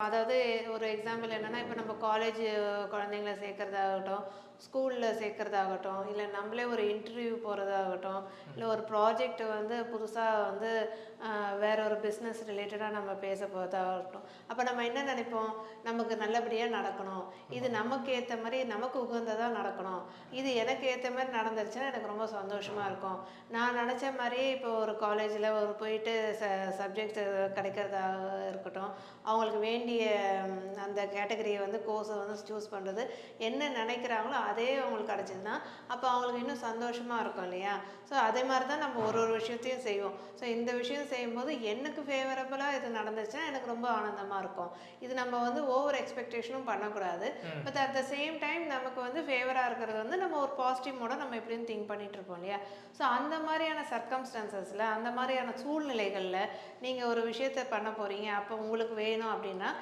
அதாவது ஒரு எக்ஸாம்பிள் என்னன்னா, இப்ப நம்ம காலேஜ் குழந்தைங்கள சேர்க்கிறதாகட்டும், ஸ்கூல்ல சேர்க்கிறதாகட்டும், இல்ல நம்மளே ஒரு இன்டர்வியூ போறதாகட்டும், இல்ல ஒரு ப்ராஜெக்ட் வந்து புதுசா வந்து வேற ஒரு பிஸ்னஸ் ரிலேட்டடா நம்ம பேச போறதாகட்டும். அப்ப நம்ம என்ன நினைப்போம்? நமக்கு நல்லபடியா நடக்கணும். இது நமக்கு ஏத்த மாரி நமக்கு உகந்ததா நடக்கணும். இது எனக்கு ஏத்த மாரி நடந்துருச்சுன்னா எனக்கு ரொம்ப சந்தோஷமா இருக்கும். நான் நினைச்ச மாரியே இப்போ ஒரு காலேஜ்ல ஒரு போயிட்டு சப்ஜெக்ட் கிடைக்கிறதா இருக்கட்டும். அவங்களுக்கு வேண்டிய அந்த கேட்டகரியை வந்து கோர்ஸை வந்து சூஸ் பண்ணுறது என்ன நினைக்கிறாங்களோ அதே அவங்களுக்கு கிடச்சிதுன்னா அப்போ அவங்களுக்கு இன்னும் சந்தோஷமாக இருக்கும் இல்லையா? ஸோ அதே மாதிரி தான் நம்ம ஒரு ஒரு விஷயத்தையும் செய்வோம். ஸோ இந்த விஷயம் செய்யும்போது எனக்கு ஃபேவரபுளாக இது நடந்துச்சுன்னா எனக்கு ரொம்ப ஆனந்தமாக இருக்கும். இது நம்ம வந்து ஓவர் எக்ஸ்பெக்டேஷனும் பண்ணக்கூடாது. But at the same time நமக்கு வந்து ஃபேவராக இருக்கிறது வந்து நம்ம ஒரு பாசிட்டிவ் மோட நம்ம எப்படின்னு திங்க் பண்ணிட்டு இருப்போம் இல்லையா? ஸோ அந்த மாதிரியான சர்க்கம்ஸ்டான்சஸில் அந்த மாதிரியான சூழ்நிலைகளில் நீங்கள் ஒரு விஷயத்தை பண்ண போகிறீங்க அப்போ உங்களுக்கு வேணும் அப்படின்னா